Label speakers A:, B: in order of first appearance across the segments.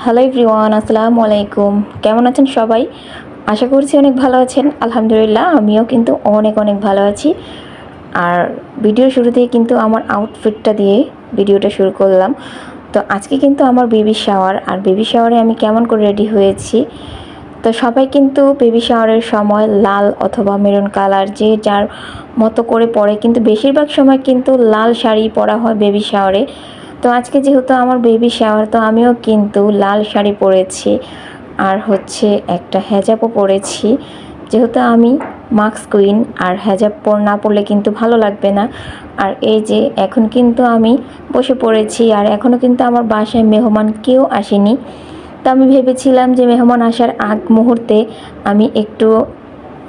A: Hello everyone, আসসালামু আলাইকুম। কেমন আছেন সবাই? আশা করছি অনেক ভালো আছেন। আলহামদুলিল্লাহ আমিও কিন্তু অনেক অনেক ভালো আছি। আর ভিডিওর শুরুতেই কিন্তু আমার আউটফিটটা দিয়ে ভিডিওটা শুরু করলাম। তো আজকে কিন্তু আমার বেবি শাওয়ার, আর বেবি শাওয়ারে আমি কেমন করে রেডি হয়েছি। তো সবাই কিন্তু বেবি শাওয়ারের সময় লাল অথবা মেরুন কালার যে যার মতো করে পরে, কিন্তু বেশিরভাগ সময় কিন্তু লাল শাড়ি পরা হয় বেবি শাওয়ারে। তো আজকে যেহেতু আমার বেবি শাওয়ার, তো আমিও কিন্তু লাল শাড়ি পরেছি আর হচ্ছে একটা হেজাবও পরেছি। যেহেতু আমি মাস্ক কুইন, আর হেজাব না পরলে কিন্তু ভালো লাগবে না। আর এই যে এখন কিন্তু আমি বসে পড়েছি, আর এখনও কিন্তু আমার বাসায় মেহমান কেউ আসেনি। তো আমি ভেবেছিলাম যে মেহমান আসার আগ মুহূর্তে আমি একটু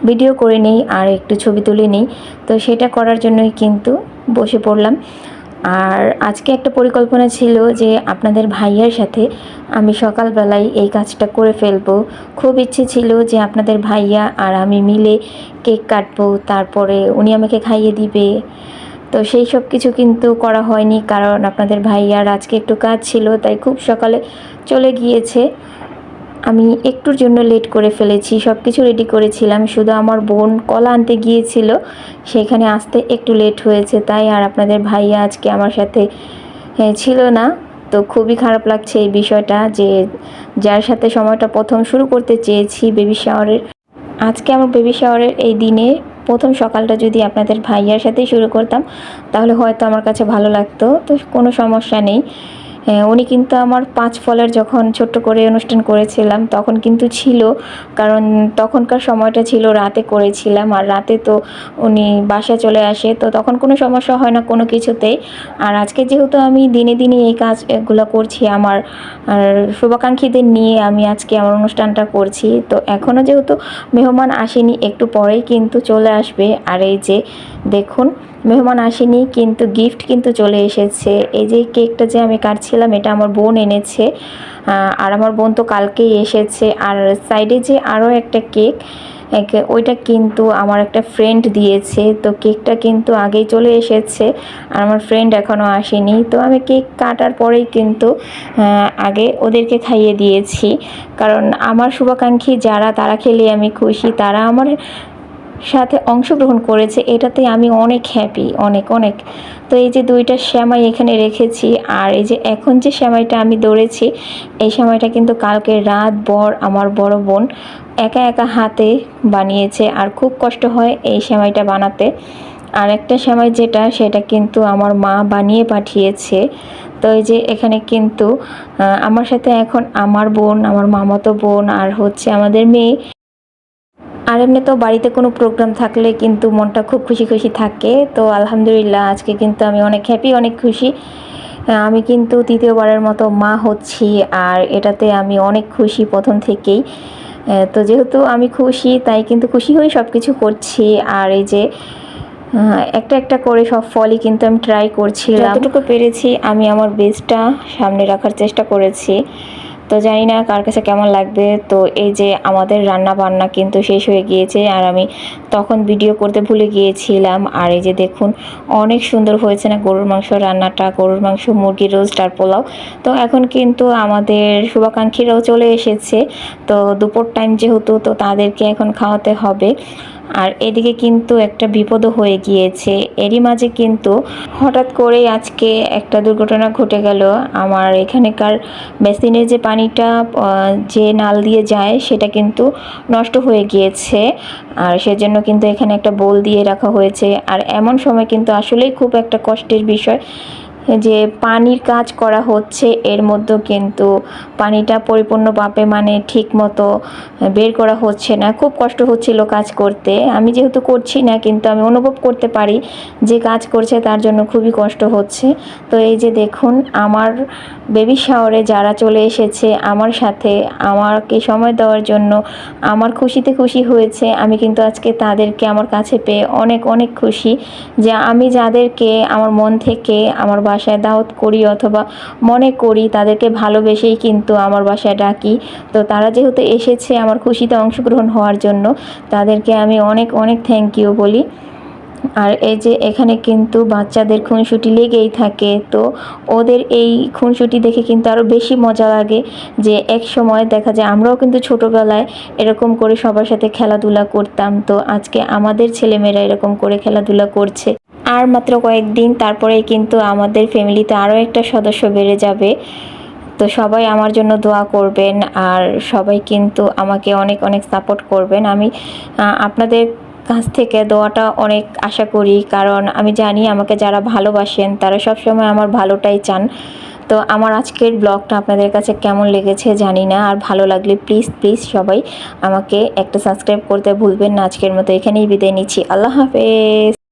A: ভিডিও করে নিই আর একটু ছবি তুলে নিই। তো সেটা করার জন্যই কিন্তু বসে পড়লাম। আর আজকে একটা পরিকল্পনা ছিল যে আপনাদের ভাইয়ার সাথে আমি সকালবেলায় এই কাজটা করে ফেলবো। খুব ইচ্ছে ছিল যে আপনাদের ভাইয়া আর আমি মিলে কেক কাটবো, তারপরে উনি আমাকে খাইয়ে দিবে। তো সেই সব কিছু কিন্তু করা হয়নি, কারণ আপনাদের ভাইয়ার আজকে একটু কাজ ছিল, তাই খুব সকালে চলে গিয়েছে। আমি একটুর জন্য লেট করে ফেলেছি। সব কিছু রেডি করেছিলাম, শুধু আমার বোন কলা আনতে গিয়েছিল, সেখানে আসতে একটু লেট হয়েছে তাই। আর আপনাদের ভাইয়া আজকে আমার সাথে ছিল না। তো খুবই খারাপ লাগছে এই বিষয়টা, যে যার সাথে সময়টা প্রথম শুরু করতে চেয়েছি বেবি শাওয়ারের, আজকে আমার বেবি শাওয়ারের এই দিনে প্রথম সকালটা যদি আপনাদের ভাইয়ার সাথেই শুরু করতাম, তাহলে হয়তো আমার কাছে ভালো লাগতো। তো কোনো সমস্যা নেই। উনি কিন্তু আমার 5 ফলের যখন ছোট্ট করে অনুষ্ঠান করেছিলাম তখন কিন্তু ছিল, কারণ তখনকার সময়টা ছিল রাতে করেছিলাম, আর রাতে তো উনি বাসায় চলে আসে, তো তখন কোনো সমস্যা হয় না কোনো কিছুতেই। আর আজকে যেহেতু আমি দিনে দিনে এই কাজগুলো করছি, আমার আর শুভাকাঙ্ক্ষীদের নিয়ে আমি আজকে আমার অনুষ্ঠানটা করছি। তো এখনও যেহেতু মেহমান আসেনি, একটু পরেই কিন্তু চলে আসবে। আর এই যে দেখুন, মেহমান আসেনি কিন্তু গিফট কিন্তু চলে এসেছে। এই যে কেকটা যে আমি কাটছিলাম, এটা আমার বোন এনেছে। আর আমার বোন তো কালকেই এসেছে। আর সাইডে যে আরও একটা কেক, ওইটা কিন্তু আমার একটা ফ্রেন্ড দিয়েছে। তো কেকটা কিন্তু আগেই চলে এসেছে, আর আমার ফ্রেন্ড এখনও আসেনি। তো আমি কেক কাটার পরেই কিন্তু আগে ওদেরকে খাইয়ে দিয়েছি, কারণ আমার শুভাকাঙ্ক্ষী যারা, তারা খেলে আমি খুশি, তারা আমার সাথে অংশগ্রহণ করেছে, এটাতে আমি অনেক হ্যাপি, অনেক অনেক। তো এই যে 2টা সেমাই এখানে রেখেছি, আর এই যে এখন যে সেমাইটা আমি দৌড়েছি, এই সেমাইটা কিন্তু কালকে রাত ভর আমার বড় বোন একা একা হাতে বানিয়েছে, আর খুব কষ্ট হয় এই সেমাইটা বানাতে। আর একটা সেমাই যেটা, সেটা কিন্তু আমার মা বানিয়ে পাঠিয়েছে। তো এই যে এখানে কিন্তু আমার সাথে এখন আমার বোন, আমার মামাতো বোন, আর হচ্ছে আমাদের মেয়ে। আর এমনি তো বাড়িতে কোনো প্রোগ্রাম থাকলে কিন্তু মনটা খুব খুশি খুশি থাকে। তো আলহামদুলিল্লাহ আজকে কিন্তু আমি অনেক হ্যাপি, অনেক খুশি। আমি কিন্তু তৃতীয়বারের মতো মা হচ্ছি, আর এটাতে আমি অনেক খুশি প্রথম থেকেই। তো যেহেতু আমি খুশি, তাই কিন্তু খুশি হয়ে সব কিছু করছি। আর এই যে একটা একটা করে সব ফলই কিন্তু আমি ট্রাই করছিলাম, যতটুকু পেরেছি আমি আমার বেস্টটা সামনে রাখার চেষ্টা করেছি। তো জানি না কার কাছে কেমন লাগবে। তো এই যে আমাদের রান্না বান্না কিন্তু শেষ হয়ে গিয়েছে, আর আমি তখন ভিডিও করতে ভুলে গিয়েছিলাম। আর এই যে দেখুন, অনেক সুন্দর হয়েছে না গরুর মাংস রান্নাটা, গরুর মাংস, মুরগির রোস্ট আর পোলাও। তো এখন কিন্তু আমাদের শুভাকাঙ্ক্ষীরাও চলে এসেছে। তো দুপুর টাইম যেহেতু, তো তাদেরকে এখন খাওয়াতে হবে। আর এদিকে কিন্তু একটা বিপদও হয়ে গিয়েছে। এরই মাঝে কিন্তু হঠাৎ করেই আজকে একটা দুর্ঘটনা ঘটে গেল। আমার এখানকার বেসিনের যে পানিটা যে নাল দিয়ে যায়, সেটা কিন্তু নষ্ট হয়ে গিয়েছে। আর সেজন্য কিন্তু এখানে একটা বোল দিয়ে রাখা হয়েছে। আর এমন সময় কিন্তু আসলেই খুব একটা কষ্টের বিষয় যে পানির কাজ করা হচ্ছে, এর মধ্যেও কিন্তু পানিটা পরিপূর্ণভাবে মানে ঠিক মতো বের করা হচ্ছে না। খুব কষ্ট হচ্ছিল কাজ করতে। আমি যেহেতু করছি না, কিন্তু আমি অনুভব করতে পারি যে কাজ করছে তার জন্য খুবই কষ্ট হচ্ছে। তো এই যে দেখুন, আমার বেবি শাওয়ারে যারা চলে এসেছে আমার সাথে আমাকে সময় দেওয়ার জন্য, আমার খুশিতে খুশি হয়েছে। আমি কিন্তু আজকে তাদেরকে আমার কাছে পেয়ে অনেক অনেক খুশি, যে আমি যাদেরকে আমার মন থেকে আমার বাসায় দাওয়াত করি অথবা মনে করি, তাদেরকে ভালোবেসেই কিন্তু আমার বাসায় ডাকি। তো তারা যেহেতু এসেছে আমার খুশিতে অংশগ্রহণ হওয়ার জন্য, তাদেরকে আমি অনেক অনেক থ্যাংক ইউ বলি। আর এই যে এখানে কিন্তু বাচ্চাদের খুনসুটি লেগেই থাকে, তো ওদের এই খুনসুটি দেখে কিন্তু আরও বেশি মজা লাগে। যে এক সময় দেখা যায় আমরাও কিন্তু ছোটোবেলায় এরকম করে সবার সাথে খেলাধুলা করতাম, তো আজকে আমাদের ছেলেমেয়েরা এরকম করে খেলাধুলা করছে। আর মাত্র কয়েকদিন তারপরেই কিন্তু আমাদের ফ্যামিলিতে আরও একটা সদস্য বেড়ে যাবে। তো সবাই আমার জন্য দোয়া করবেন, আর সবাই কিন্তু আমাকে অনেক অনেক সাপোর্ট করবেন। আমি আপনাদের কাছ থেকে দোয়াটা অনেক আশা করি, কারণ আমি জানি আমাকে যারা ভালোবাসেন তারা সবসময় আমার ভালোটাই চান। তো আমার আজকের ব্লগটা আপনাদের কাছে কেমন লেগেছে জানি না, আর ভালো লাগলে প্লিজ প্লিজ সবাই আমাকে একটা সাবস্ক্রাইব করতে ভুলবেন না। আজকের মতো এখানেই বিদায় নিচ্ছি। আল্লাহ হাফেজ।